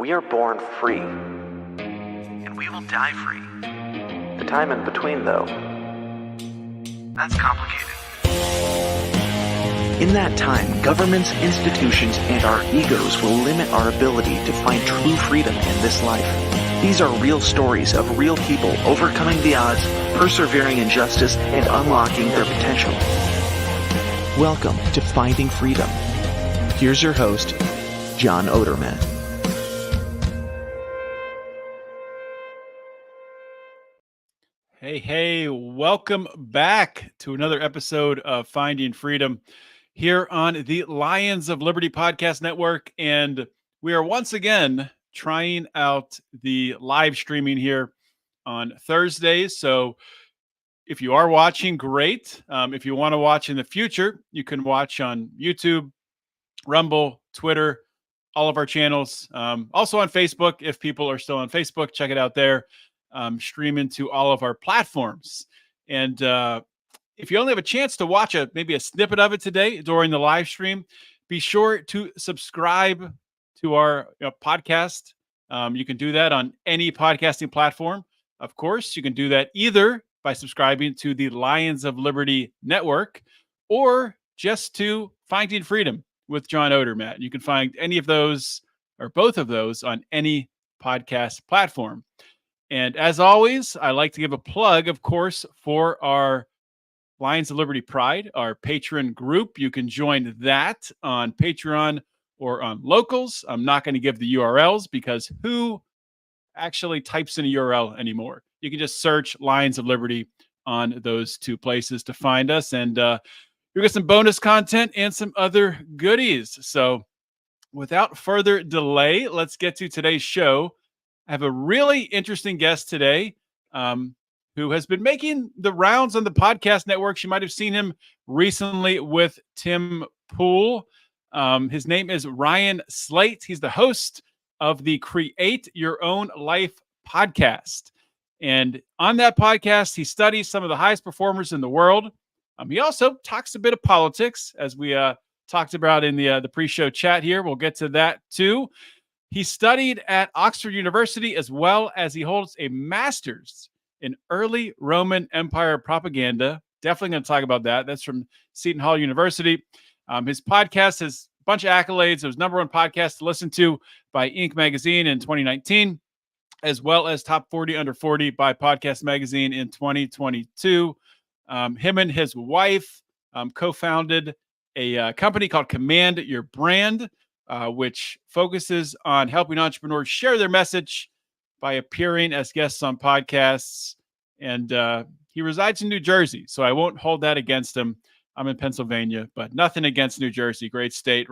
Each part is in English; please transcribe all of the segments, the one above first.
We are born free, and we will die free. The time in between, though, that's complicated. In that time, governments, institutions, and our egos will limit our ability to find true freedom in this life. These are real stories of real people overcoming the odds, persevering in justice, and unlocking their potential. Welcome to Finding Freedom. Here's your host, John Odermatt. Hey, welcome back to another episode of Finding Freedom here on the Lions of Liberty Podcast Network. And we are once again trying out the live streaming here on Thursdays. So if you are watching, great. If you want to watch in the future, you can watch on YouTube, Rumble, Twitter, all of our channels. Also on Facebook, if people are still on Facebook, check it out there. Streaming to all of our platforms. And if you only have a chance to watch maybe a snippet of it today during the live stream, be sure to subscribe to our podcast. You can do that on any podcasting platform. Of course, you can do that either by subscribing to the Lions of Liberty Network or just to Finding Freedom with John Odermatt. You can find any of those or both of those on any podcast platform. And as always, I like to give a plug, of course, for our Lions of Liberty Pride, our Patreon group. You can join that on Patreon or on Locals. I'm not going to give the URLs because who actually types in a URL anymore? You can just search Lions of Liberty on those two places to find us. And you'll get some bonus content and some other goodies. So without further delay, let's get to today's show. I have a really interesting guest today who has been making the rounds on the podcast network. You might have seen him recently with Tim Pool. His name is Ryan Slate. He's the host of the Create Your Own Life podcast. And on that podcast, he studies some of the highest performers in the world. He also talks a bit of politics, as we talked about in the pre-show chat here. We'll get to that too. He studied at Oxford University, as well as he holds a master's in early Roman Empire propaganda. Definitely going to talk about that. That's from Seton Hall University. His podcast has a bunch of accolades. It was #1 podcast to listen to by Inc. magazine in 2019, as well as Top 40 Under 40 by Podcast Magazine in 2022. Him and his wife co-founded a company called Command Your Brand, which focuses on helping entrepreneurs share their message by appearing as guests on podcasts. And he resides in New Jersey, so I won't hold that against him. I'm in Pennsylvania, but nothing against New Jersey. Great state.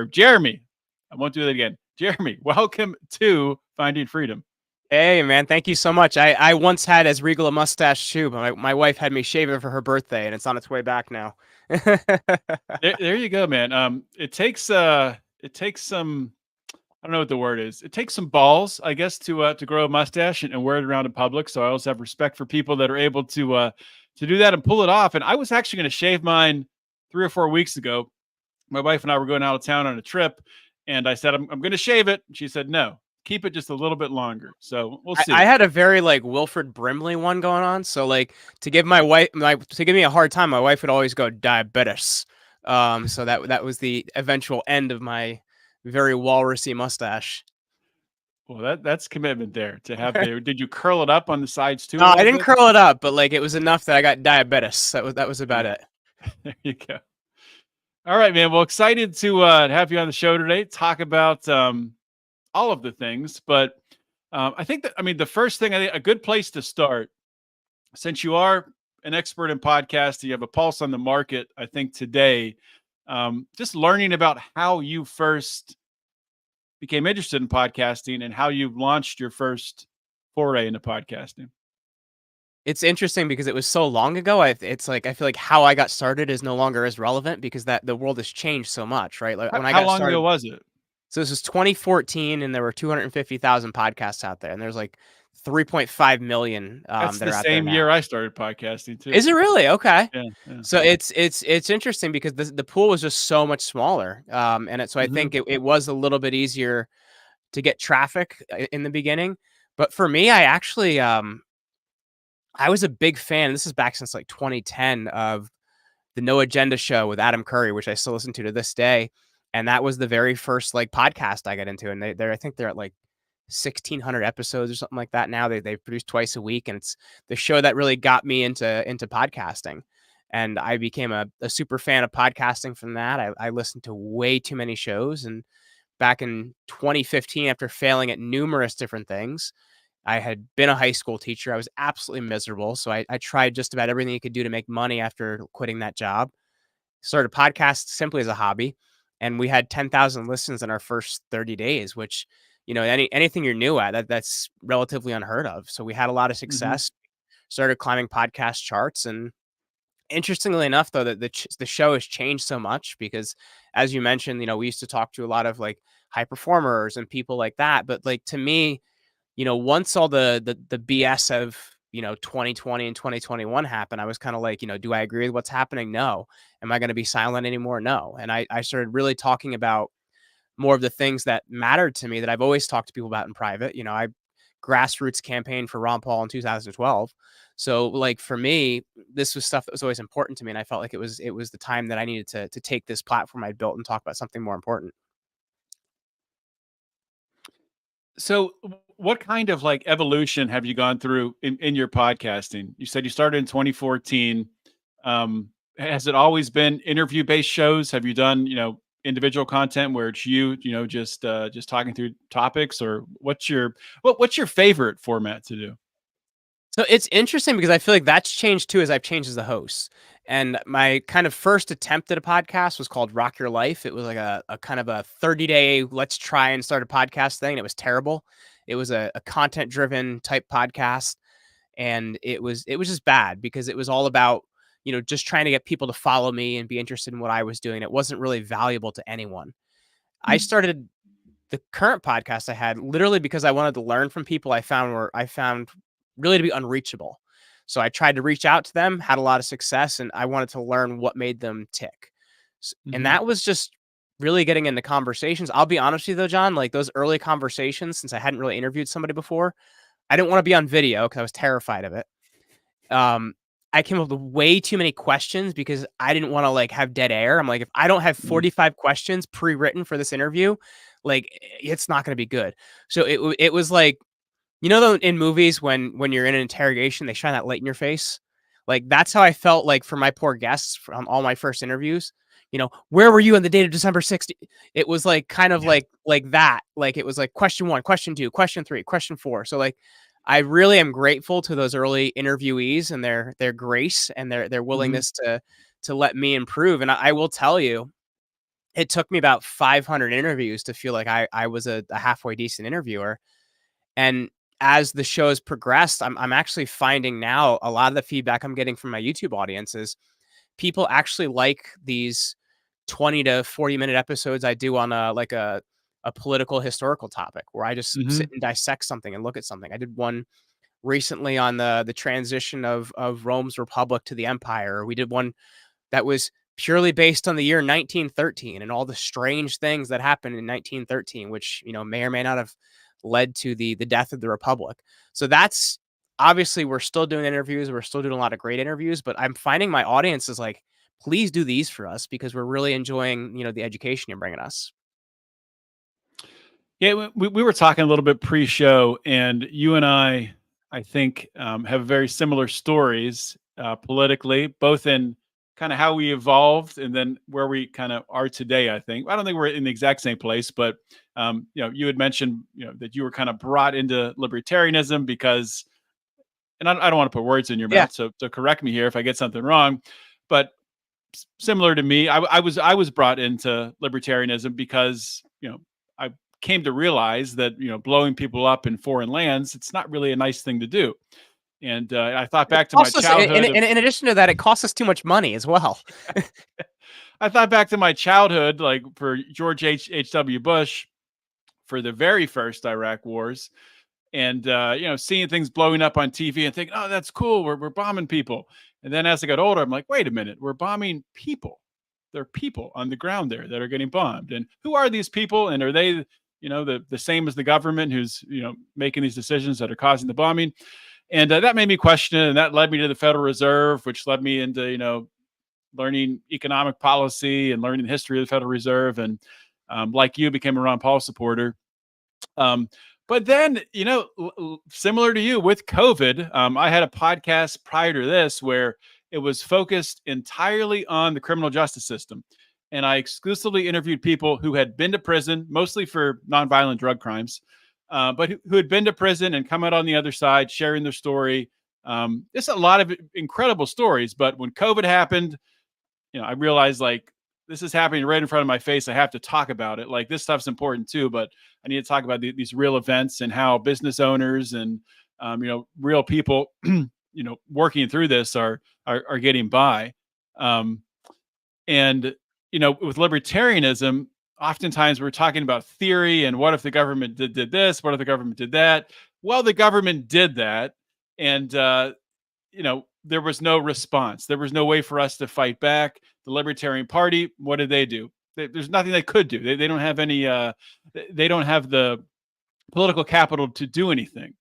Jeremy, I won't do that again. Jeremy, welcome to Finding Freedom. Hey, man, thank you so much. I once had as regal a mustache, too, but my wife had me shave it for her birthday, and it's on its way back now. There you go, man. It takes some, I don't know what the word is. It takes some balls, I guess, to grow a mustache and wear it around in public. So I always have respect for people that are able to do that and pull it off. And I was actually going to shave mine 3 or 4 weeks ago. My wife and I were going out of town on a trip, and I said, I'm going to shave it. And she said, no, keep it just a little bit longer. So we'll see. I had a very Wilfred Brimley one going on. So to give my wife, to give me a hard time, my wife would always go diabetes. So that was the eventual end of my very walrusy mustache. Well, that's commitment there to have there. Did you curl it up on the sides too? No, I didn't curl it up, but it was enough that I got diabetes. That was about it. There you go. All right, man. Well, excited to have you on the show today. Talk about all of the things, but I think the first thing, a good place to start, since you are an expert in podcasting, you have a pulse on the market, I think today, just learning about how you first became interested in podcasting and how you launched your first foray into podcasting. It's interesting because it was so long ago. I feel like how I got started is no longer as relevant because the world has changed so much, right? How long ago was it? So this was 2014, and there were 250,000 podcasts out there, and there's 3.5 million. That's that the are out same there year I started podcasting too. Is it really? Okay. Yeah. So it's interesting because the pool was just so much smaller, and so I think it was a little bit easier to get traffic in the beginning. But for me, I actually I was a big fan. This is back since like 2010 of the No Agenda show with Adam Curry, which I still listen to this day. And that was the very first like podcast I got into. And they're I think they're at like 1,600 episodes or something like that now. They produce twice a week, and it's the show that really got me into podcasting. And I became a super fan of podcasting from that. I listened to way too many shows. And back in 2015, after failing at numerous different things, I had been a high school teacher. I was absolutely miserable. So I tried just about everything you could do to make money after quitting that job. Started a podcast simply as a hobby. And we had 10,000 listens in our first 30 days, which, anything you're new at, that's relatively unheard of. So we had a lot of success, started climbing podcast charts. And interestingly enough, though, that the show has changed so much because, as you mentioned, we used to talk to a lot of like high performers and people like that. But like, to me, once all the BS of, 2020 and 2021 happened, I was kind of like, do I agree with what's happening? No. Am I going to be silent anymore? No. And I started really talking about more of the things that mattered to me that I've always talked to people about in private. I grassroots campaigned for Ron Paul in 2012. So like for me, this was stuff that was always important to me. And I felt like it was the time that I needed to take this platform I'd built and talk about something more important. So what kind of like evolution have you gone through in your podcasting? You said you started in 2014. Has it always been interview based shows? Have you done, individual content where it's you, just talking through topics, or what's your favorite format to do? So it's interesting because I feel like that's changed too as I've changed as a host. And my kind of first attempt at a podcast was called Rock Your Life. It was like a kind of a 30-day, let's try and start a podcast thing. It was terrible. It was a content driven type podcast. And it was just bad because it was all about, just trying to get people to follow me and be interested in what I was doing. It wasn't really valuable to anyone. I started the current podcast I had literally because I wanted to learn from people I found really to be unreachable. So I tried to reach out to them, had a lot of success, and I wanted to learn what made them tick. And that was just really getting into conversations. I'll be honest with you though, John, like those early conversations, since I hadn't really interviewed somebody before, I didn't want to be on video because I was terrified of it. I came up with way too many questions because I didn't want to like have dead air. I'm like, if I don't have 45 questions pre-written for this interview, like it's not going to be good. So it was like, though, in movies when you're in an interrogation, they shine that light in your face. Like that's how I felt like for my poor guests from all my first interviews. Where were you on the date of December 6th? It was like kind of like that. Like it was like question 1, question 2, question 3, question 4. So like I really am grateful to those early interviewees and their grace and their willingness to let me improve. And I will tell you, it took me about 500 interviews to feel like I was a halfway decent interviewer. And as the show has progressed, I'm actually finding now a lot of the feedback I'm getting from my YouTube audience is people actually like these 20 to 40 minute episodes I do on a political historical topic where I just sit and dissect something and look at something. I did one recently on the transition of Rome's Republic to the Empire. We did one that was purely based on the year 1913 and all the strange things that happened in 1913, which, may or may not have led to the death of the Republic. So that's obviously we're still doing interviews. We're still doing a lot of great interviews, but I'm finding my audience is like, please do these for us because we're really enjoying, the education you're bringing us. Yeah, we were talking a little bit pre-show, and you and I think, have very similar stories politically, both in kind of how we evolved and then where we kind of are today. I think I don't think we're in the exact same place, but you had mentioned that you were kind of brought into libertarianism because, and I don't want to put words in your mouth, so correct me here if I get something wrong, but similar to me, I was brought into libertarianism because I came to realize that blowing people up in foreign lands, it's not really a nice thing to do. And I thought back to my childhood. In addition to that, it costs us too much money as well. I thought back to my childhood, like for George H.W. Bush, for the very first Iraq wars, and seeing things blowing up on TV and thinking, oh, that's cool, we're bombing people. And then as I got older, I'm like, wait a minute, we're bombing people. There are people on the ground there that are getting bombed. And who are these people? And are they the same as the government who's, making these decisions that are causing the bombing. And that made me question it. And that led me to the Federal Reserve, which led me into, learning economic policy and learning the history of the Federal Reserve. And like you, became a Ron Paul supporter. But then, similar to you with COVID, I had a podcast prior to this where it was focused entirely on the criminal justice system. And I exclusively interviewed people who had been to prison, mostly for nonviolent drug crimes, but who had been to prison and come out on the other side, sharing their story. It's a lot of incredible stories. But when COVID happened, I realized like this is happening right in front of my face. I have to talk about it. Like this stuff's important too, but I need to talk about these real events and how business owners and real people, working through this are getting by. And with libertarianism, oftentimes we're talking about theory and what if the government did this? What if the government did that? Well, the government did that, and there was no response. There was no way for us to fight back. The Libertarian Party, what did they do? There's nothing they could do. They don't have any. They don't have the political capital to do anything.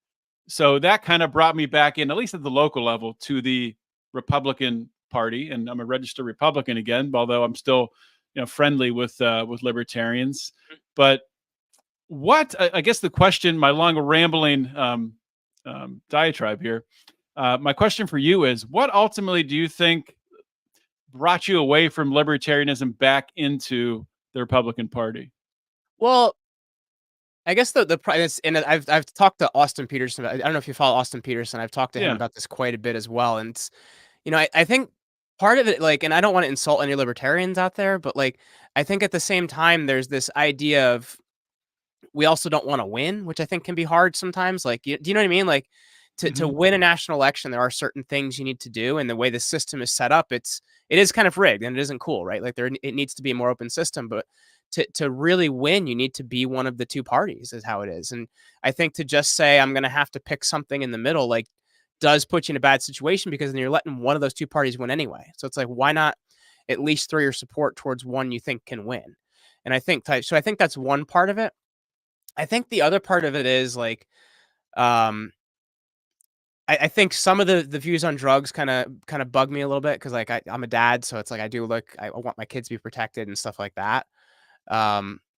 So that kind of brought me back in, at least at the local level, to the Republican Party, and I'm a registered Republican again, although I'm still, friendly with libertarians. But what I guess the question, my long rambling diatribe here. My question for you is, what ultimately do you think brought you away from libertarianism back into the Republican Party? Well, I guess the price, and I've talked to Austin Peterson. I don't know if you follow Austin Peterson. I've talked to him about this quite a bit as well. And it's, I think part of it, like, and I don't want to insult any libertarians out there, but like, I think at the same time, there's this idea of we also don't want to win, which I think can be hard sometimes. Like, do you know what I mean? Like, to win a national election, there are certain things you need to do, and the way the system is set up, it is kind of rigged, and it isn't cool, right? Like it needs to be a more open system, but to really win, you need to be one of the two parties, is how it is. And I think to just say I'm going to have to pick something in the middle, like, does put you in a bad situation, because then you're letting one of those two parties win anyway. So it's like, why not at least throw your support towards one you think can win? And I think that's one part of it. I think the other part of it is like, I think some of the views on drugs kind of bug me a little bit, because like I'm a dad, so it's like I want my kids to be protected and stuff like that.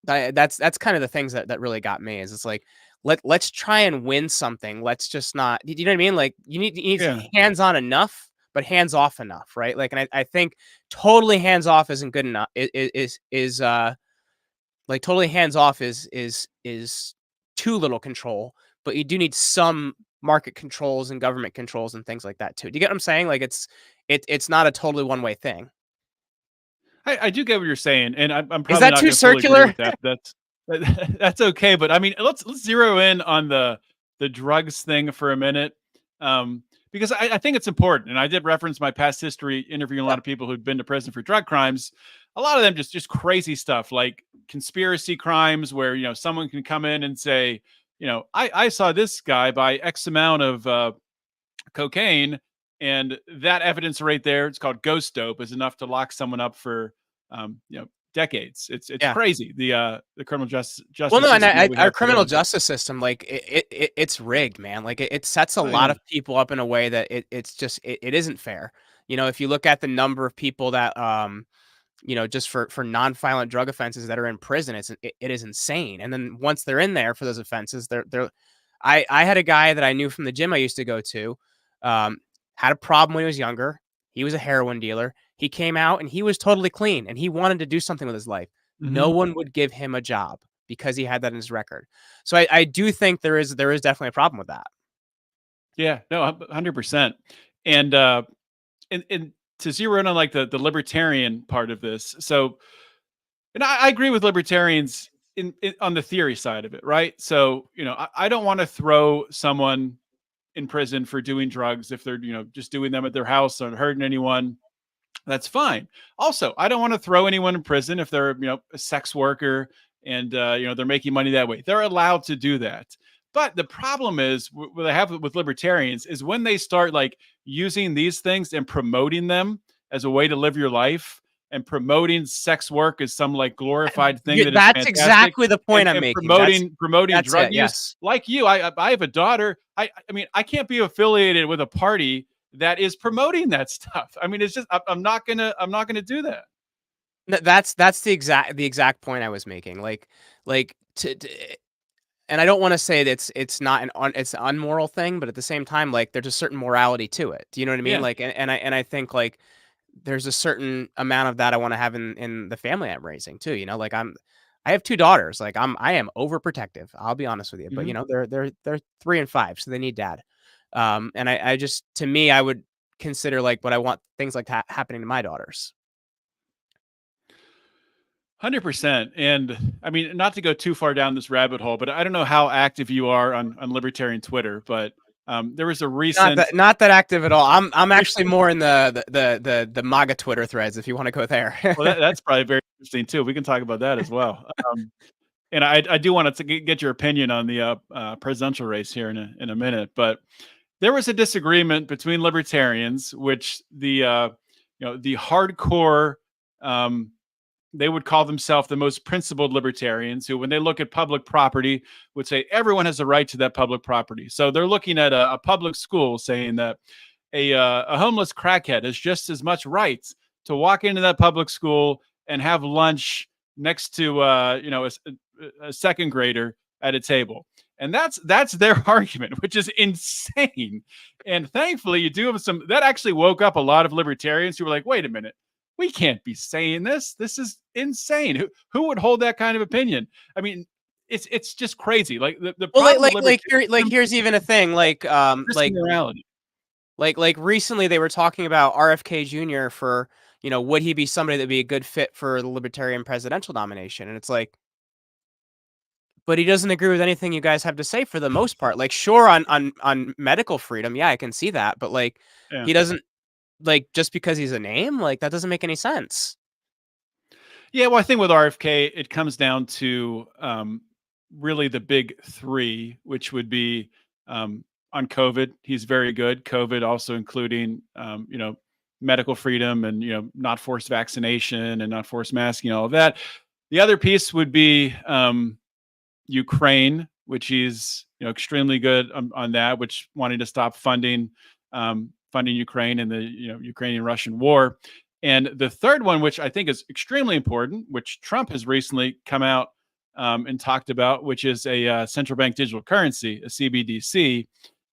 That's kind of the things that really got me, is it's like, let's try and win something. Let's just not, you know what I mean? Like you need hands on enough, but hands off enough, right? Like, and I think totally hands off isn't good enough. Like totally hands off is too little control, but you do need some market controls and government controls and things like that too. Do you get what I'm saying? Like it's not a totally one-way thing. I do get what you're saying, and I'm probably is that not too circular? That's okay, but I mean, let's zero in on the drugs thing for a minute, because I think it's important. And I did reference my past history interviewing a lot of people who'd been to prison for drug crimes. A lot of them just crazy stuff, like conspiracy crimes, where someone can come in and say, I saw this guy buy X amount of cocaine, and that evidence right there, it's called ghost dope, is enough to lock someone up for decades. It's crazy. The criminal justice. Well, no, and our criminal justice system, like it's rigged, man. Like it sets a lot of people up in a way that it isn't fair. If you look at the number of people that just for non-violent drug offenses that are in prison, it is insane. And then once they're in there for those offenses, I had a guy that I knew from the gym I used to go to, had a problem when he was younger. He was a heroin dealer. He came out and he was totally clean, and he wanted to do something with his life. No one would give him a job because he had that in his record. So I do think there is definitely a problem with that. Yeah, no, 100%. And to zero in on like the libertarian part of this. So, and I agree with libertarians on the theory side of it, right? So, I don't want to throw someone in prison for doing drugs if they're, just doing them at their house or hurting anyone. That's fine. Also, I don't want to throw anyone in prison if they're, a sex worker and, they're making money that way. They're allowed to do that. But the problem is what I have with libertarians is when they start like using these things and promoting them as a way to live your life, and promoting sex work as some like glorified thing that is That's fantastic. exactly the point I'm And making. promoting That's drug it, use. yes. Like you, I have a daughter. I mean, I can't be affiliated with a party that is promoting that stuff. I mean, it's just I'm not gonna do that. That's the exact point I was making. Like and I don't want to say that it's not it's an unmoral thing, but at the same time, like there's a certain morality to it. Do you know what I mean? Yeah. Like, and I think like there's a certain amount of that I want to have in the family I'm raising too. You know, like I have 2 daughters. Like I am overprotective. I'll be honest with you, but Mhm. you know they're 3 and 5, so they need dad. And I just to me I would consider like what I want things like that happening to my daughters. 100%. And I mean, not to go too far down this rabbit hole, but I don't know how active you are on libertarian Twitter, but there was a recent. Not that active at all. I'm actually more in the MAGA Twitter threads if you want to go there. Well, that's probably very interesting too. We can talk about that as well. And I do want to get your opinion on the presidential race here in a minute, but there was a disagreement between libertarians, which the the hardcore they would call themselves the most principled libertarians, who, when they look at public property, would say everyone has a right to that public property. So they're looking at a public school, saying that a homeless crackhead has just as much right to walk into that public school and have lunch next to a second grader at a table. And that's their argument, which is insane. And thankfully, you do have some that actually woke up a lot of libertarians who were like, wait a minute, we can't be saying this. This is insane. Who would hold that kind of opinion? I mean, it's just crazy. Like the Well, problem here's even a thing like morality. Like recently they were talking about RFK Jr. for, you know, would he be somebody that'd be a good fit for the libertarian presidential nomination? And it's like, but he doesn't agree with anything you guys have to say for the most part. Like, sure, on medical freedom, yeah, I can see that, but like Yeah. he doesn't like just because he's a name, like that doesn't make any sense. Yeah, well, I think with RFK, it comes down to really the big 3, which would be on COVID. He's very good. COVID, also including medical freedom and not forced vaccination and not forced masking, all of that. The other piece would be Ukraine, which he's extremely good on that, which wanting to stop funding Ukraine and the Ukrainian-Russian war. And the third one, which I think is extremely important, which Trump has recently come out and talked about, which is a central bank digital currency, a CBDC.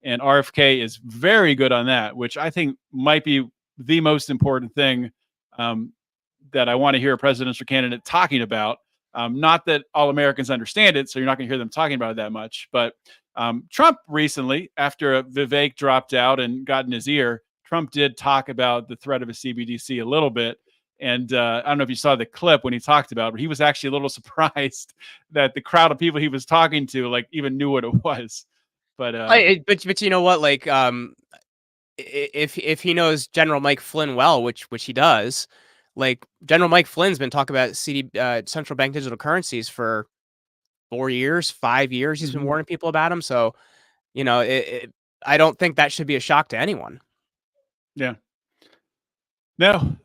And RFK is very good on that, which I think might be the most important thing that I want to hear a presidential candidate talking about. Not that all Americans understand it, so you're not going to hear them talking about it that much. But Trump recently, after Vivek dropped out and got in his ear, Trump did talk about the threat of a CBDC a little bit. And I don't know if you saw the clip when he talked about it, but he was actually a little surprised that the crowd of people he was talking to like even knew what it was. But but you know what, like if he knows General Mike Flynn well, which he does, like General Mike Flynn's been talking about central bank digital currencies for 4 years, 5 years. He's been warning people about them. So, you know, I don't think that should be a shock to anyone. Yeah. No,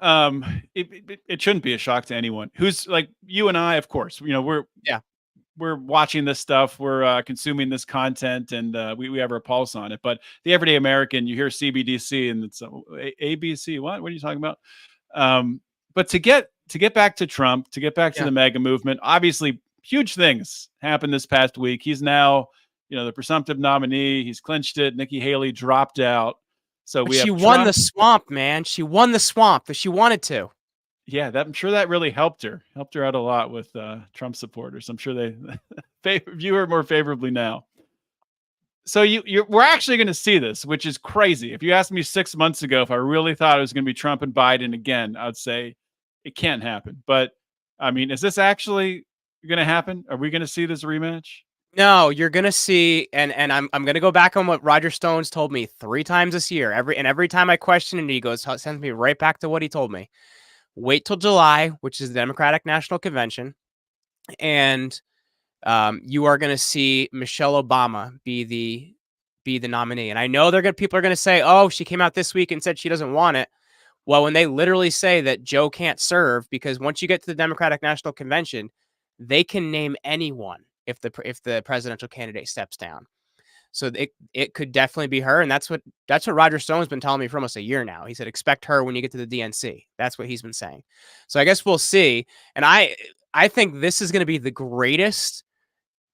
it shouldn't be a shock to anyone who's like you and I, of course. We're watching this stuff, we're consuming this content, and we have our pulse on it. But the everyday American, you hear CBDC and it's ABC. What are you talking about? But to get back to Trump, to get back to the MAGA movement, obviously huge things happened this past week. He's now, the presumptive nominee. He's clinched it. Nikki Haley dropped out. So she won the swamp, man. She won the swamp if she wanted to. Yeah, I'm sure that really helped her out a lot with Trump supporters. I'm sure they view her more favorably now. So we're actually going to see this, which is crazy. If you asked me 6 months ago if I really thought it was going to be Trump and Biden again, I would say it can't happen. But I mean, is this actually going to happen? Are we going to see this rematch? No, you're gonna see, and I'm gonna go back on what Roger Stone's told me 3 times this year. Every time I question him, he sends me right back to what he told me. Wait till July, which is the Democratic National Convention, and you are gonna see Michelle Obama be the nominee. And I know people are gonna say, "Oh, she came out this week and said she doesn't want it." Well, when they literally say that Joe can't serve because once you get to the Democratic National Convention, they can name anyone if the presidential candidate steps down. So it could definitely be her, and that's what Roger Stone's been telling me for almost a year now. He said expect her when you get to the DNC. That's what he's been saying. So I guess we'll see. And I think this is going to be the greatest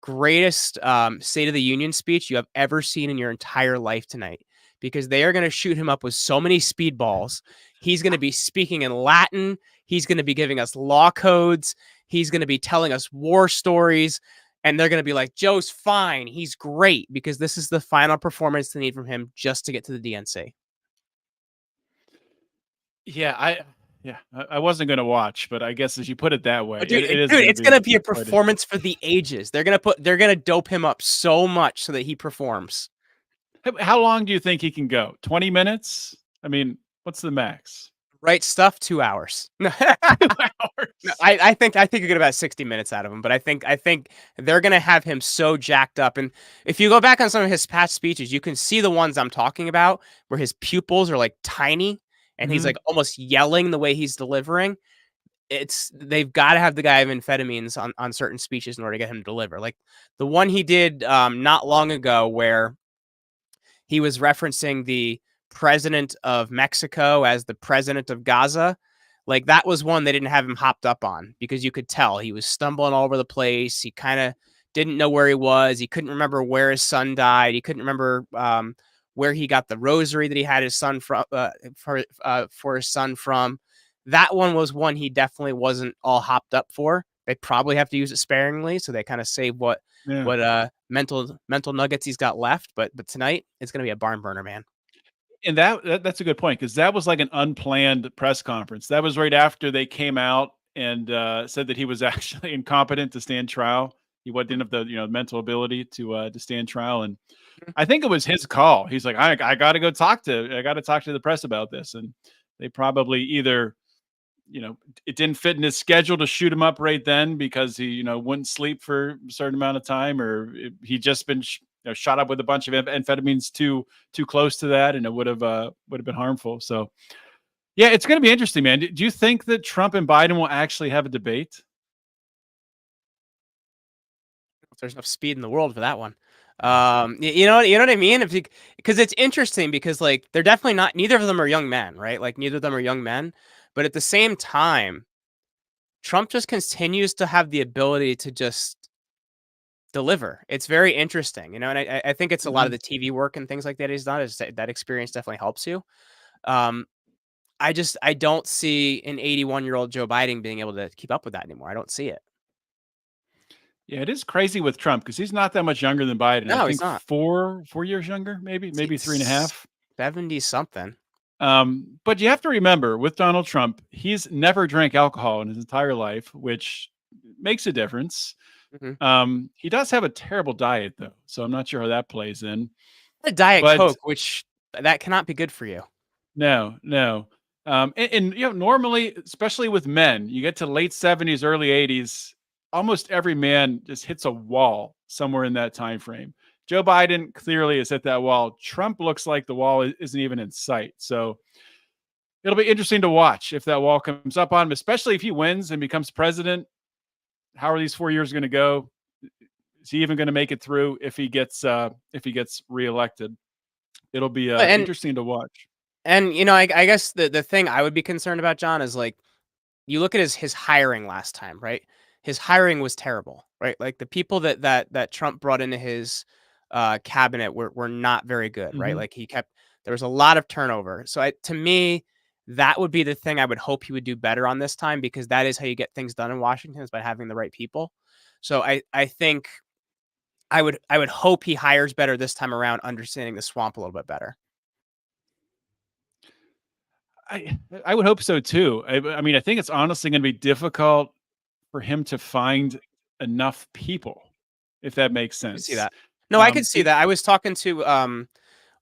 State of the Union speech you have ever seen in your entire life tonight, because they are going to shoot him up with so many speedballs. He's going to be speaking in Latin. He's going to be giving us law codes. He's going to be telling us war stories. And they're going to be like, Joe's fine. He's great, because this is the final performance they need from him just to get to the DNC. Yeah, I wasn't going to watch, but I guess as you put it that way, Dude, it is it's going to be a quite performance for the ages. They're going to dope him up so much so that he performs. How long do you think he can go? 20 minutes? I mean, what's the max? Right stuff, 2 hours. 2 hours. No, I think you get about 60 minutes out of him, but I think they're gonna have him so jacked up. And if you go back on some of his past speeches, you can see the ones I'm talking about where his pupils are like tiny and he's like almost yelling the way he's delivering. They've got to have the guy have amphetamines on certain speeches in order to get him to deliver. Like the one he did not long ago where he was referencing the president of Mexico as the president of Gaza. Like that was one they didn't have him hopped up on, because you could tell he was stumbling all over the place. He kind of didn't know where he was. He couldn't remember where his son died. He couldn't remember where he got the rosary that he had his son from for his son from. That one was one he definitely wasn't all hopped up for. They probably have to use it sparingly, so they kind of save what mental nuggets he's got left. But tonight it's going to be a barn burner, man. And that's a good point, because that was like an unplanned press conference. That was right after they came out and said that he was actually incompetent to stand trial. He didn't have the mental ability to stand trial, and I think it was his call. He's like, I got to talk to the press about this, and they probably either it didn't fit in his schedule to shoot him up right then because he wouldn't sleep for a certain amount of time, or he just been shot up with a bunch of amphetamines too close to that, and it would have been harmful. So yeah, it's going to be interesting, man. Do you think that Trump and Biden will actually have a debate? There's enough speed in the world for that one. You know what I mean? Because it's interesting, because like they're definitely not, neither of them are young men, right? Like neither of them are young men, but at the same time, Trump just continues to have the ability to just deliver. It's very interesting, and I think it's a lot of the TV work and things like that he's done. That experience definitely helps you. I don't see an 81-year-old Joe Biden being able to keep up with that anymore. I don't see it. Yeah, it is crazy with Trump because he's not that much younger than Biden. No, I think he's not. 4 years younger, maybe 3.5. 70 something. But you have to remember, with Donald Trump, he's never drank alcohol in his entire life, which makes a difference. He does have a terrible diet, though, so I'm not sure how that plays in. A Diet Coke, which that cannot be good for you. No. And normally, especially with men, you get to late 70s, early 80s, almost every man just hits a wall somewhere in that time frame. Joe Biden clearly has hit that wall. Trump looks like the wall isn't even in sight. So it'll be interesting to watch if that wall comes up on him, especially if he wins and becomes president. How are these 4 years going to go? Is he even going to make it through if he gets reelected? It'll be interesting to watch. And I guess the thing I would be concerned about, John, is like you look at his hiring last time, right? His hiring was terrible, right? Like the people that Trump brought into his cabinet were not very good, right? Like there was a lot of turnover. So to me, that would be the thing I would hope he would do better on this time, because that is how you get things done in Washington, is by having the right people. So I think I would hope he hires better this time around, understanding the swamp a little bit better. I would hope so too. I mean, I think it's honestly going to be difficult for him to find enough people, if that makes sense. I see that. No, I could see that. I was talking to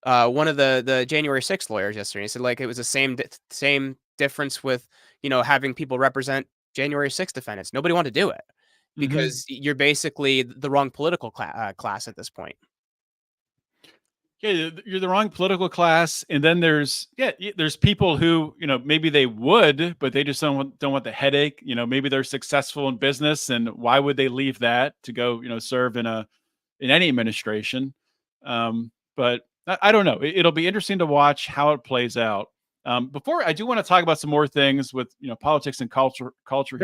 one of the January 6th lawyers yesterday. He said like it was the same difference with having people represent January 6th defendants. Nobody wanted to do it because you're basically the wrong political class at this point. Yeah, you're the wrong political class, and then there's people who maybe they would, but they just don't want the headache. Maybe they're successful in business, and why would they leave that to go serve in any administration? But I don't know. It'll be interesting to watch how it plays out. Before I do want to talk about some more things with politics and culture Sure.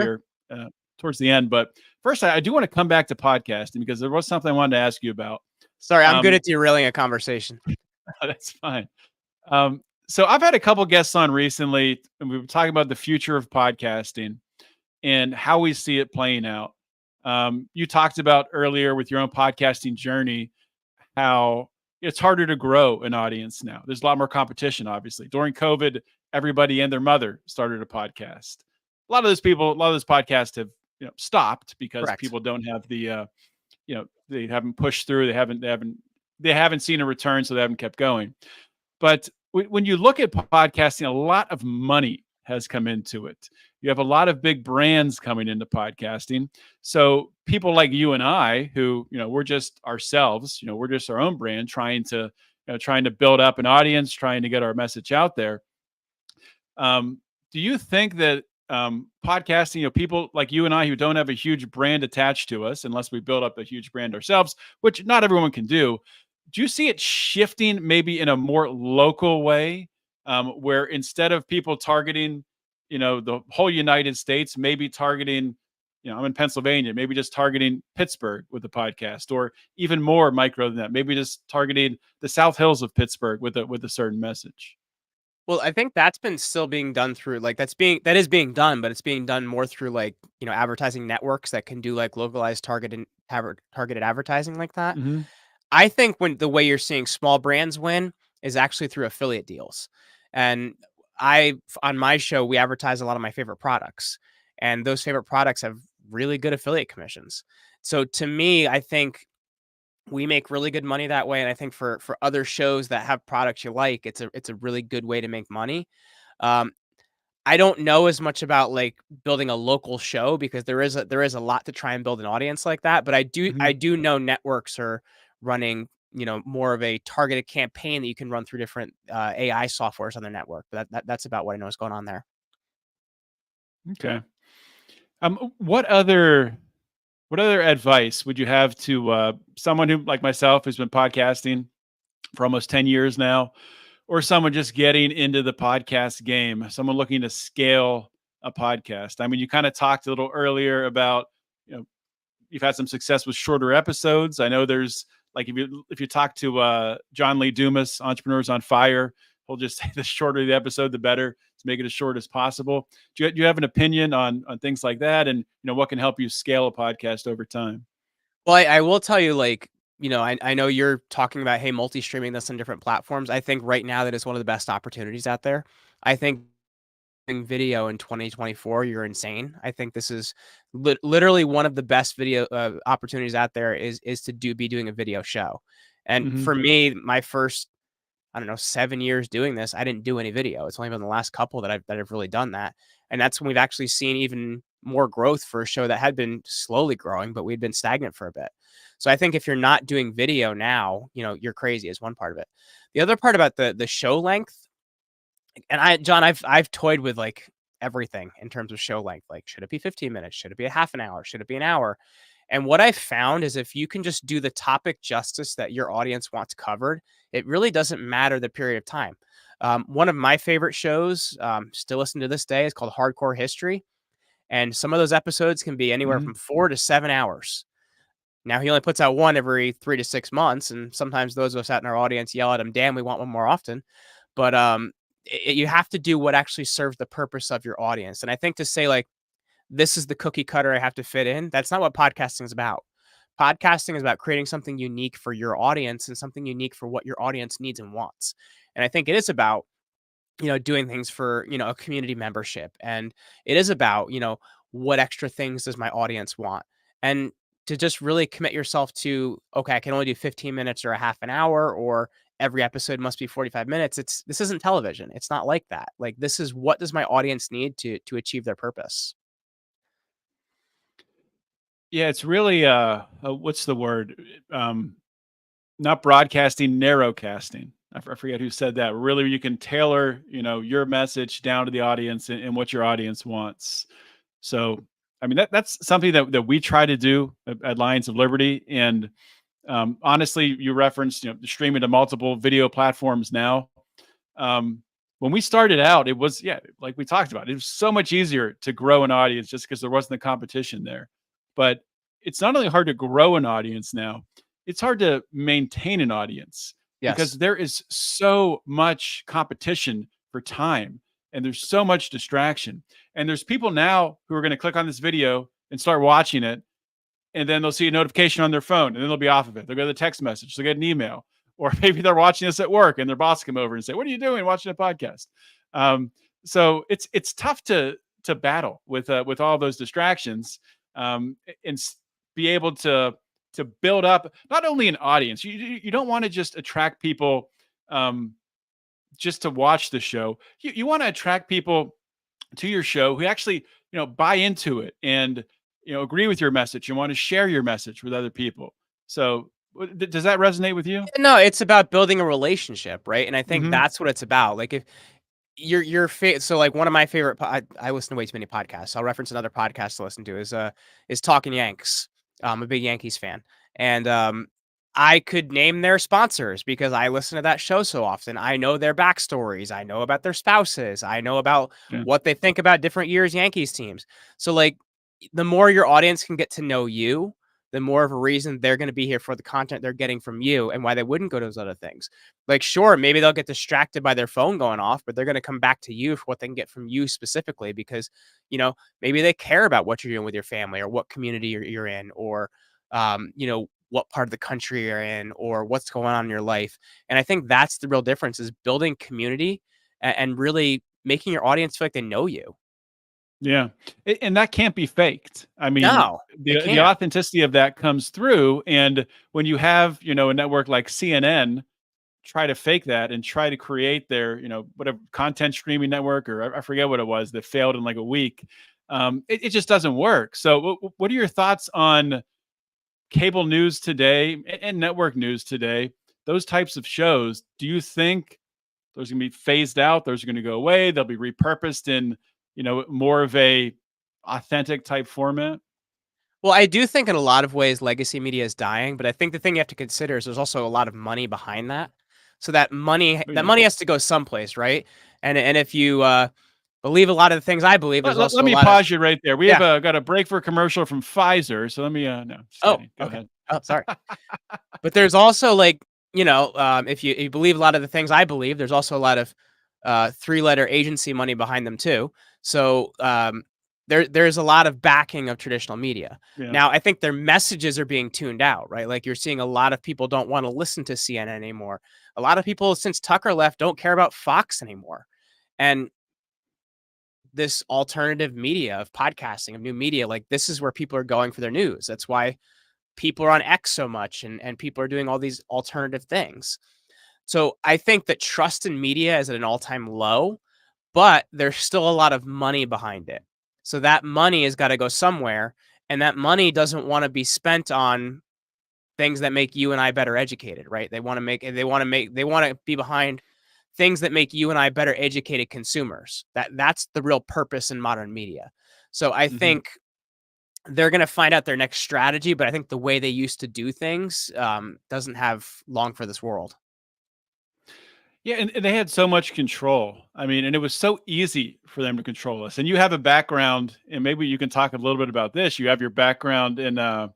here towards the end, but first I do want to come back to podcasting because there was something I wanted to ask you about. Sorry, I'm good Um, at derailing a conversation. that's fine. So I've had a couple guests on recently, and we were talking about the future of podcasting and how we see it playing out. You talked about earlier with your own podcasting journey how it's harder to grow an audience now. There's a lot more competition, obviously. During COVID, everybody and their mother started a podcast. A lot of those podcasts have stopped because Correct. people don't have they haven't pushed through. They haven't seen a return, so they haven't kept going. But when you look at podcasting, a lot of money has come into it. You have a lot of big brands coming into podcasting. So people like you and I, who we're just ourselves, we're just our own brand, trying to build up an audience, trying to get our message out there. Do you think that podcasting, people like you and I who don't have a huge brand attached to us, unless we build up a huge brand ourselves, which not everyone can do you see it shifting maybe in a more local way, where instead of people targeting, the whole United States, maybe targeting, I'm in Pennsylvania, maybe just targeting Pittsburgh with the podcast, or even more micro than that, maybe just targeting the South Hills of Pittsburgh with a certain message. Well, I think that's been still being done through like that is being done, but it's being done more through like, advertising networks that can do like localized targeted advertising like that. Hmm. I think when the way you're seeing small brands win is actually through affiliate deals. And on my show, we advertise a lot of my favorite products, and those favorite products have really good affiliate commissions. So to me, I think we make really good money that way. And I think for other shows that have products you like, it's a really good way to make money. Um, I don't know as much about like building a local show because there is a lot to try and build an audience like that. But I do Hmm. I do know networks are running more of a targeted campaign that you can run through different AI softwares on their network. But that's about what I know is going on there. Okay. What other advice would you have to someone who, like myself, who's been podcasting for almost 10 years now, or someone just getting into the podcast game, someone looking to scale a podcast? I mean, you kind of talked a little earlier about, you know, you've had some success with shorter episodes. I know there's like if you talk to John Lee Dumas, Entrepreneurs on Fire, he'll just say the shorter the episode, the better, to make it as short as possible. Do you have an opinion on things like that, and what can help you scale a podcast over time? Well, I will tell you, like, I know you're talking about, hey, multi-streaming this on different platforms. I think right now that is one of the best opportunities out there. I think doing video in 2024, you're insane. I think this is literally one of the best video opportunities out there is to be doing a video show. And Hmm. for me, my first, I don't know, 7 years doing this, I didn't do any video. It's only been the last couple that I've really done that. And that's when we've actually seen even more growth for a show that had been slowly growing, but we'd been stagnant for a bit. So I think if you're not doing video now, you're crazy is one part of it. The other part about the show length, and John, I've toyed with like everything in terms of show length. Like, should it be 15 minutes? Should it be a half an hour? Should it be an hour? And what I found is if you can just do the topic justice that your audience wants covered, it really doesn't matter the period of time. One of my favorite shows, still listen to this day, is called Hardcore History. And some of those episodes can be anywhere Hmm. from 4 to 7 hours. Now, he only puts out one every 3 to 6 months. And sometimes those of us out in our audience yell at him, damn, we want one more often. But you have to do what actually serves the purpose of your audience. And I think to say, like, this is the cookie cutter I have to fit in, that's not what podcasting is about. Podcasting is about creating something unique for your audience and something unique for what your audience needs and wants. And I think it is about, doing things for, a community membership. And it is about, what extra things does my audience want? And to just really commit yourself to, okay, I can only do 15 minutes or a half an hour, or every episode must be 45 minutes. This isn't television. It's not like that. Like, this is what does my audience need to achieve their purpose? Yeah, it's really what's the word? Um, not broadcasting, narrowcasting. I forget who said that. Really, you can tailor, your message down to the audience and what your audience wants. So, I mean, that's something that we try to do at Lions of Liberty. And honestly, you referenced, streaming to multiple video platforms now. When we started out, it was, like we talked about, it was so much easier to grow an audience just because there wasn't the competition there. But it's not only hard to grow an audience now, it's hard to maintain an audience because Yes. there is so much competition for time and there's so much distraction. And there's people now who are going to click on this video and start watching it. And then they'll see a notification on their phone and then they'll be off of it. They'll get a text message, they'll get an email, or maybe they're watching this at work and their boss come over and say, "What are you doing watching a podcast?" So it's tough to battle with all those distractions, and be able to build up not only an audience. You don't want to just attract people just to watch the show. You want to attract people to your show who actually buy into it and agree with your message and want to share your message with other people. So does that resonate with you? No, it's about building a relationship, right? And I think Hmm. that's what it's about. Like if so like one of my favorite I listen to way too many podcasts. I'll reference another podcast to listen to is Talking Yanks. I'm a big Yankees fan. And I could name their sponsors because I listen to that show so often. I know their backstories. I know about their spouses. I know about Yeah. what they think about different years Yankees teams. So like the more your audience can get to know you, the more of a reason they're going to be here for the content they're getting from you and why they wouldn't go to those other things. Like, sure, maybe they'll get distracted by their phone going off, but they're going to come back to you for what they can get from you specifically because, maybe they care about what you're doing with your family or what community you're in or, what part of the country you're in or what's going on in your life. And I think that's the real difference is building community and really making your audience feel like they know you. Yeah. And that can't be faked. I mean, No, it the can't. authenticity of that comes through. And when you have, a network like CNN try to fake that and try to create their, whatever content streaming network, or I forget what it was that failed in like a week. It just doesn't work. So what are your thoughts on cable news today and network news today? Those types of shows, do you think those are going to be phased out? Those are going to go away. They'll be repurposed in, more of a authentic type format. Well, I do think in a lot of ways legacy media is dying, but I think the thing you have to consider is there's also a lot of money behind that. So that money Oh, that yeah. money has to go someplace, right? And if you believe a lot of the things I believe, there's Let also a me lot of pause you right there. We have yeah. got a break for a commercial from Pfizer. So let me, no, just Oh, kidding. Go okay. ahead. Oh, sorry. But there's also like, if you believe a lot of the things I believe, there's also a lot of three-letter agency money behind them too. So there's a lot of backing of traditional media. Yeah. Now, I think their messages are being tuned out, right? Like you're seeing a lot of people don't want to listen to CNN anymore. A lot of people since Tucker left don't care about Fox anymore. And this alternative media of podcasting, of new media, like this is where people are going for their news. That's why people are on X so much and people are doing all these alternative things. So I think that trust in media is at an all-time low, but there's still a lot of money behind it. So that money has got to go somewhere, and that money doesn't want to be spent on things that make you and I better educated, right? They want to be behind things that make you and I better educated consumers. That's the real purpose in modern media. So I Hmm. think they're going to find out their next strategy, but I think the way they used to do things doesn't have long for this world. Yeah, and they had so much control. I mean, and it was so easy for them to control us. And you have a background, and maybe you can talk a little bit about this. You have your background in a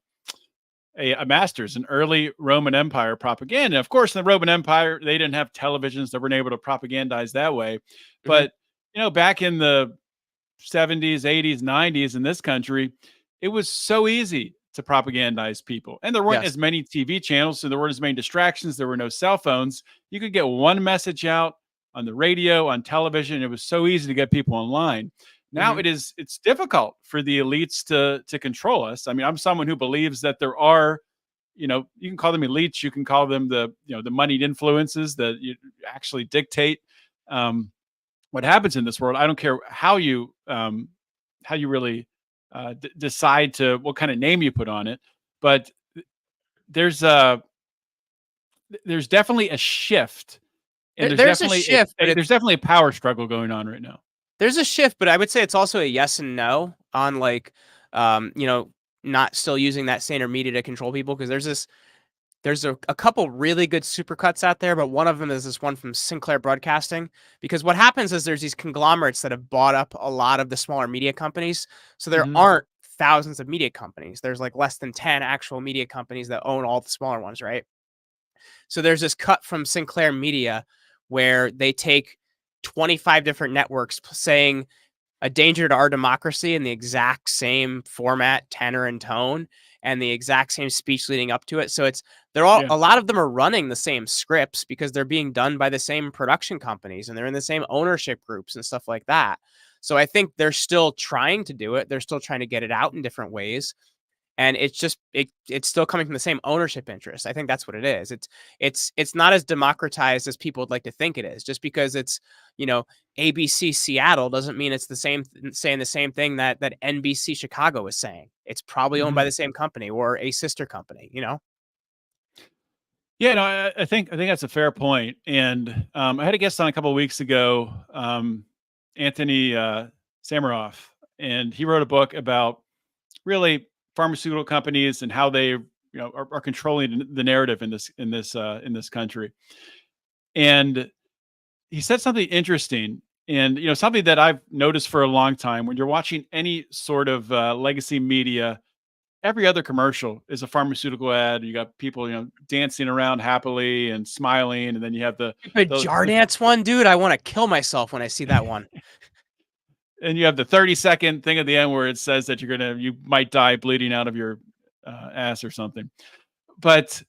master's in early Roman Empire propaganda. Of course, in the Roman Empire, they didn't have televisions; they weren't able to propagandize that way. Hmm. But back in the 70s, 80s, 90s in this country, it was so easy to propagandize people. And there weren't Yes. as many TV channels, so there weren't as many distractions. There were no cell phones. You could get one message out on the radio, on television. It was so easy to get people online. Now Hmm. it's difficult for the elites to control us. I mean, I'm someone who believes that there are, you can call them elites, you can call them the moneyed influences that you actually dictate what happens in this world. I don't care how you really decide to what kind of name you put on it, but there's there's definitely a shift, and There's a shift, but there's definitely a power struggle going on right now. there's a shift, but I would say it's also a yes and no on like, you know, not still using that standard media to control people, because there's a couple really good supercuts out there, but one of them is this one from Sinclair Broadcasting. Because what happens is there's these conglomerates that have bought up a lot of the smaller media companies. So there Mhm. aren't thousands of media companies. There's like less than 10 actual media companies that own all the smaller ones, right? So there's this cut from Sinclair Media where they take 25 different networks saying a danger to our democracy in the exact same format, tenor, and tone, and the exact same speech leading up to it. So they're all, Yeah. a lot of them are running the same scripts because they're being done by the same production companies and they're in the same ownership groups and stuff like that. So I think they're still trying to do it. They're still trying to get it out in different ways. And it's just it's still coming from the same ownership interest. I think that's what it is. It's not as democratized as people would like to think it is. Just because it's, you know, ABC Seattle doesn't mean it's the same saying the same thing that NBC Chicago is saying. It's probably owned by Mhm. the same company or a sister company, you know? Yeah, no, I think that's a fair point. And I had a guest on a couple of weeks ago, Anthony Samaroff, and he wrote a book about really pharmaceutical companies and how they, are controlling the narrative in this country. And he said something interesting, and something that I've noticed for a long time. When you're watching any sort of legacy media, every other commercial is a pharmaceutical ad. You got people, dancing around happily and smiling, and then you have The the Jardance one, dude, I want to kill myself when I see that one. and you have the 30-second thing at the end where it says that you might die bleeding out of your ass or something. But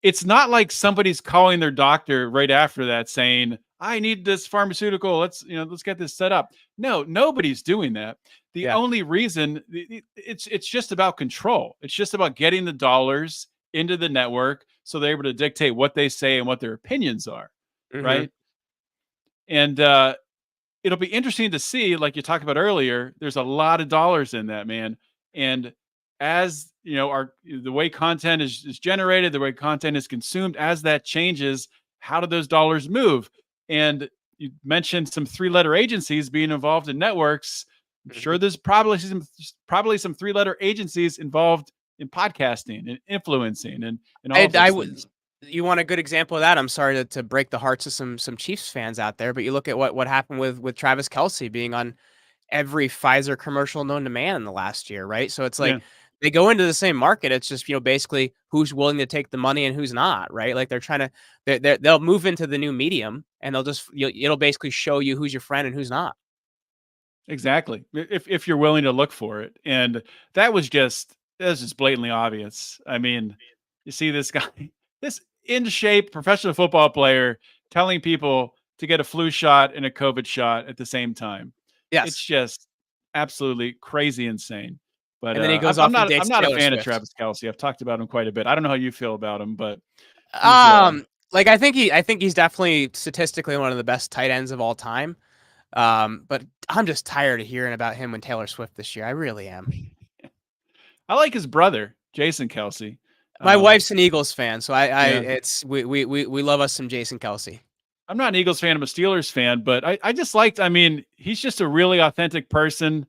it's not like somebody's calling their doctor right after that saying, "I need this pharmaceutical. Let's get this set up." No, nobody's doing that. The Yeah. only reason it's just about control. It's just about getting the dollars into the network so they're able to dictate what they say and what their opinions are, Hmm. right? And it'll be interesting to see, like you talked about earlier, there's a lot of dollars in that, man. And as the way content is generated, the way content is consumed, as that changes, how do those dollars move? And you mentioned some three-letter agencies being involved in networks. I'm sure there's probably some three-letter agencies involved in podcasting and influencing and all of I those would. things. You want a good example of that? I'm sorry to break the hearts of some Chiefs fans out there, but you look at what happened with Travis Kelce being on every Pfizer commercial known to man in the last year, right? So it's Yeah, like they go into the same market. It's just, basically who's willing to take the money and who's not, right? Like they're trying to they'll move into the new medium and they'll just it'll basically show you who's your friend and who's not. exactly. If you're willing to look for it. And that was just blatantly obvious. I mean, you see this guy, this in shape professional football player telling people to get a flu shot and a COVID shot at the same time. It's Yes. just absolutely crazy insane. But And then he I'm, goes I'm off and not I'm dates not a Taylor fan of Swift. Travis Kelsey. I've talked about him quite a bit. I don't know how you feel about him, but he's Like I think he's definitely statistically one of the best tight ends of all time. But I'm just tired of hearing about him and Taylor Swift this year. I really am. I like his brother, Jason Kelsey. My Um, wife's an Eagles fan, so I yeah. it's we love us some Jason Kelsey. I'm not an Eagles fan, I'm a Steelers fan, but I just liked, I mean, he's just a really authentic person.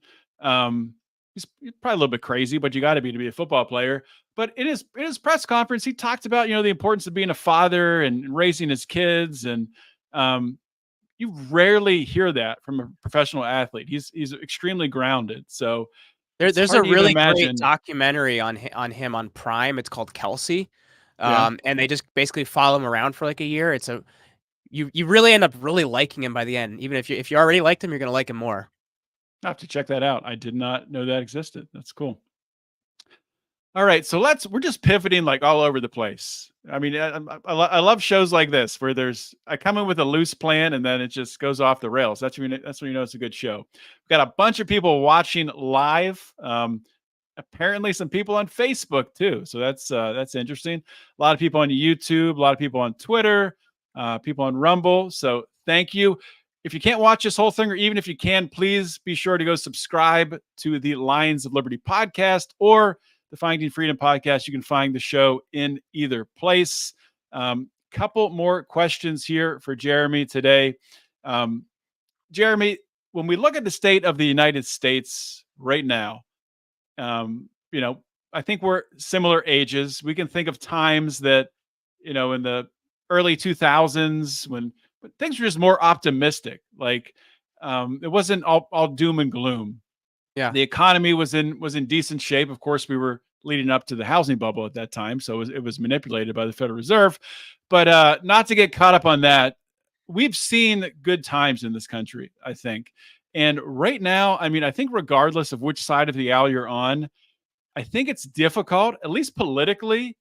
He's probably a little bit crazy, but you got to be a football player. But in his press conference, he talked about, the importance of being a father and raising his kids. And um, you rarely hear that from a professional athlete. He's extremely grounded. So it's There's a hard to even really great imagine. documentary on him on Prime. It's called Kelsey, Yeah. and they just basically follow him around for like a year. You really end up really liking him by the end. Even if you already liked him, you're gonna like him more. I have to check that out. I did not know that existed. That's cool. All right, so we're just pivoting like all over the place. I mean, I love shows like this where I come in with a loose plan and then it just goes off the rails. That's when you know it's a good show. We've got a bunch of people watching live. Apparently, some people on Facebook too. So that's interesting. A lot of people on YouTube, a lot of people on Twitter, people on Rumble. So thank you. If you can't watch this whole thing, or even if you can, please be sure to go subscribe to the Lions of Liberty podcast or the Finding Freedom podcast. You can find the show in either place. couple more questions here for Jeremy today. Jeremy, when we look at the state of the United States right now, you know, I think we're similar ages. We can think of times that, you know, in the early 2000s when things were just more optimistic. Like it wasn't all doom and gloom. Yeah. The economy was in decent shape. Of course, we were leading up to the housing bubble at that time, so it was manipulated by the Federal Reserve. But not to get caught up on that, we've seen good times in this country, I think. And right now, I mean, I think regardless of which side of the aisle you're on, I think it's difficult, at least politically,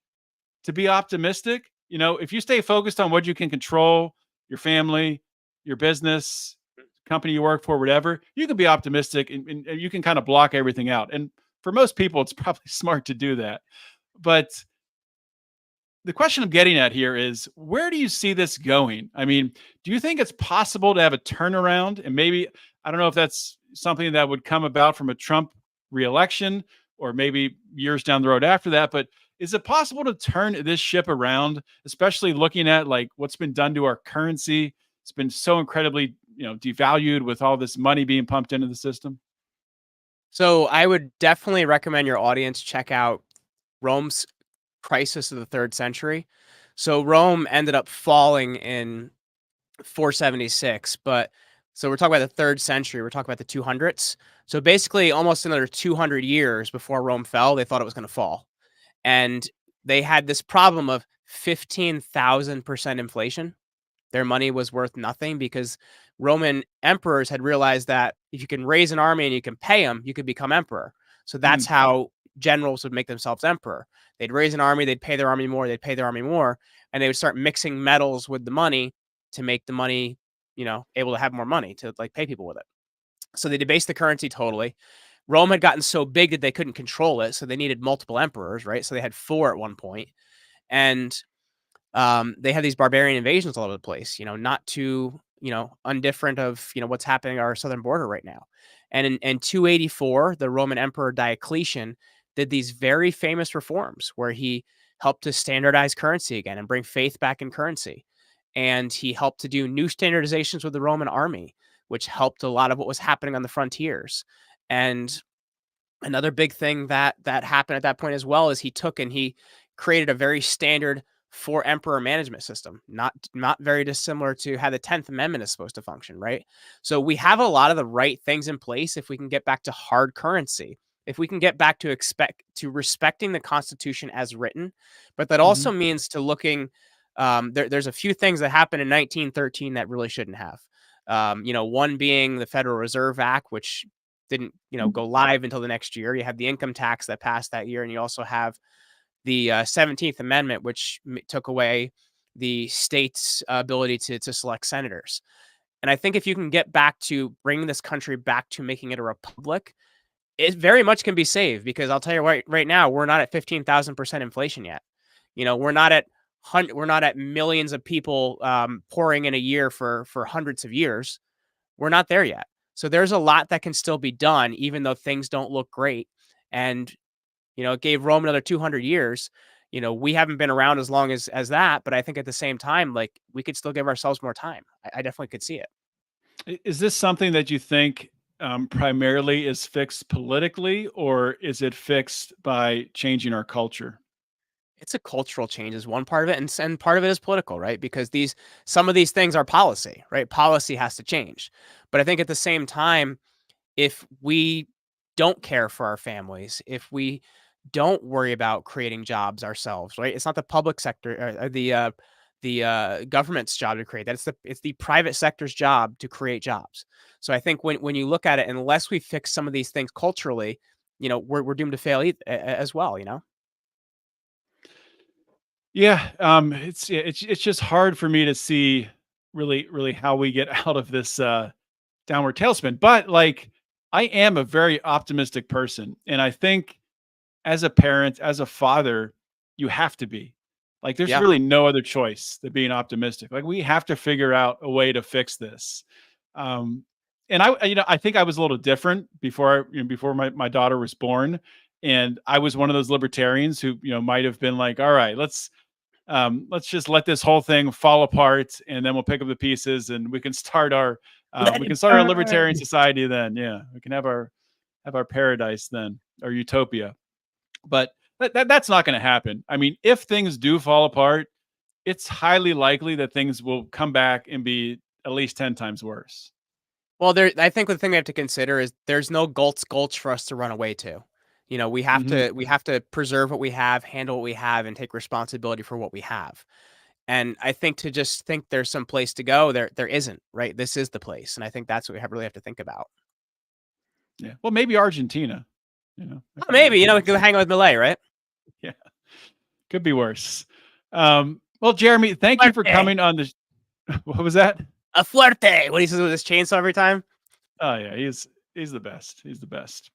to be optimistic. You know, if you stay focused on what you can control, your family, your business, company you work for, whatever, you can be optimistic and you can kind of block everything out. And for most people, it's probably smart to do that. But the question I'm getting at here is, where do you see this going? I mean, do you think it's possible to have a turnaround? And maybe, I don't know if that's something that would come about from a Trump reelection or maybe years down the road after that. But is it possible to turn this ship around, especially looking at like what's been done to our currency? It's been so incredibly, devalued with all this money being pumped into the system. So I would definitely recommend your audience check out Rome's Crisis of the Third Century. So Rome ended up falling in 476, but so we're talking about the third century. We're talking about the 200s. So basically, almost another 200 years before Rome fell, they thought it was going to fall, and they had this problem of 15,000% inflation. Their money was worth nothing because Roman emperors had realized that if you can raise an army and you can pay them, you could become emperor. So that's how generals would make themselves emperor. They'd raise an army, they'd pay their army more, they'd pay their army more, and they would start mixing metals with the money to make the money, able to have more money to like pay people with it. So they debased the currency totally. Rome had gotten so big that they couldn't control it, so they needed multiple emperors, right? So they had 4 at one point, and they had these barbarian invasions all over the place. Not too undifferent of what's happening at our southern border right now. And in 284, the Roman Emperor Diocletian did these very famous reforms where he helped to standardize currency again and bring faith back in currency. And he helped to do new standardizations with the Roman army, which helped a lot of what was happening on the frontiers. And another big thing that happened at that point as well is he took and he created a very standard 4 emperor management system, not very dissimilar to how the 10th Amendment is supposed to function, right? So we have a lot of the right things in place if we can get back to hard currency, if we can get back to respecting the Constitution as written. But that also means to looking, there's a few things that happened in 1913 that really shouldn't have. One being the Federal Reserve Act, which didn't, go live until the next year. You have the income tax that passed that year, and you also have the 17th Amendment, which took away the state's ability to select senators. And I think if you can get back to bringing this country back to making it a republic, it very much can be saved, because I'll tell you right now, we're not at 15,000% inflation yet. We're not at millions of people pouring in a year for hundreds of years. We're not there yet. So there's a lot that can still be done, even though things don't look great. And it gave Rome another 200 years. We haven't been around as long as that, but I think at the same time, like, we could still give ourselves more time. I definitely could see it. Is this something that you think primarily is fixed politically, or is it fixed by changing our culture? It's a cultural change is one part of it, and part of it is political, right? Because some of these things are policy, right? Policy has to change. But I think at the same time, if we don't care for our families, if we don't worry about creating jobs ourselves, right? It's not the public sector or the government's job to create that. It's the private sector's job to create jobs. So I think when you look at it, unless we fix some of these things culturally, we're doomed to fail as well. Yeah, it's just hard for me to see really how we get out of this downward tailspin. But like, I am a very optimistic person, and I think as a parent, as a father, you have to be. Like, there's Yeah. really no other choice than being optimistic. Like, we have to figure out a way to fix this. And I think I was a little different before my daughter was born, and I was one of those libertarians who might have been like, all right, let's let's just let this whole thing fall apart, and then we'll pick up the pieces, and we can start our libertarian society then. Yeah, we can have our paradise then, or utopia. But that's not going to happen. I mean, if things do fall apart, it's highly likely that things will come back and be at least 10 times worse. Well, I think the thing we have to consider is there's no gulch for us to run away to. You know, we have to preserve what we have, handle what we have, and take responsibility for what we have. And I think to just think there's some place to go, there isn't, right? This is the place. And I think that's what we really have to think about. Yeah. Well, maybe Argentina, you know. Maybe, we can go hang out with Millet, right? Yeah. Could be worse. Well, Jeremy, thank you for coming on the what was that? A fuerte. What he says with his chainsaw every time. Oh yeah, he's the best. He's the best.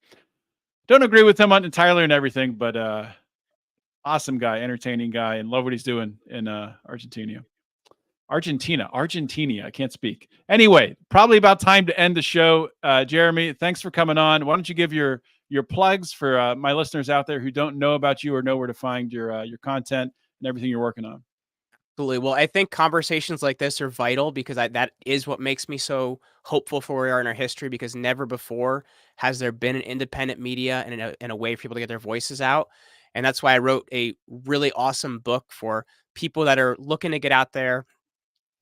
Don't agree with him on entirely on everything, but awesome guy, entertaining guy, and love what he's doing in Argentina. I can't speak. Anyway, probably about time to end the show. Jeremy, thanks for coming on. Why don't you give your plugs for my listeners out there who don't know about you or know where to find your content and everything you're working on? Absolutely. Well, I think conversations like this are vital because that is what makes me so hopeful for where we are in our history, because never before has there been an independent media and a way for people to get their voices out. And that's why I wrote a really awesome book for people that are looking to get out there,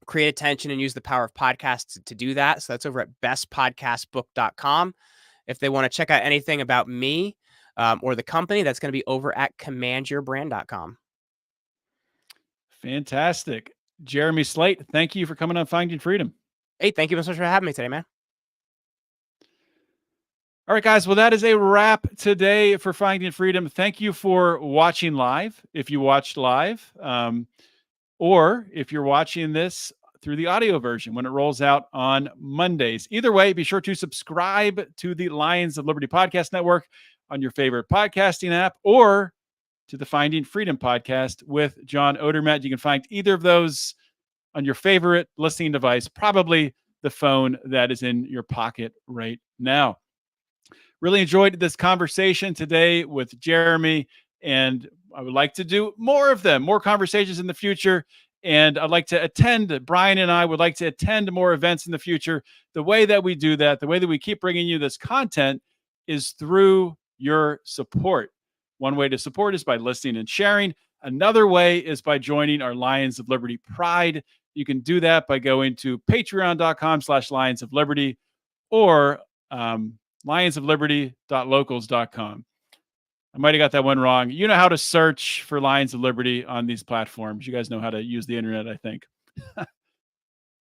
create attention, and use the power of podcasts to do that. So that's over at bestpodcastbook.com. If they want to check out anything about me or the company, that's going to be over at commandyourbrand.com. Fantastic. Jeremy Slate, thank you for coming on Finding Freedom. Hey, thank you so much for having me today, man. All right, guys. Well, that is a wrap today for Finding Freedom. Thank you for watching live, if you watched live, or if you're watching this through the audio version when it rolls out on Mondays. Either way, be sure to subscribe to the Lions of Liberty Podcast Network on your favorite podcasting app, or to the Finding Freedom podcast with John Odermatt. You can find either of those on your favorite listening device, probably the phone that is in your pocket right now. Really enjoyed this conversation today with Jeremy, and I would like to do more of them, more conversations in the future. And I'd like to attend, Brian and I would like to attend more events in the future. The way that we do that, the way that we keep bringing you this content is through your support. One way to support is by listening and sharing. Another way is by joining our Lions of Liberty Pride. You can do that by going to patreon.com/Lions of Liberty or lionsofliberty.locals.com. I might have got that one wrong. You know how to search for Lions of Liberty on these platforms. You guys know how to use the internet, I think.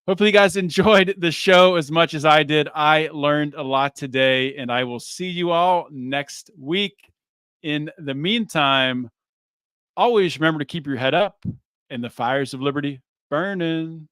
Hopefully you guys enjoyed the show as much as I did. I learned a lot today, and I will see you all next week. In the meantime, always remember to keep your head up and the fires of liberty burning.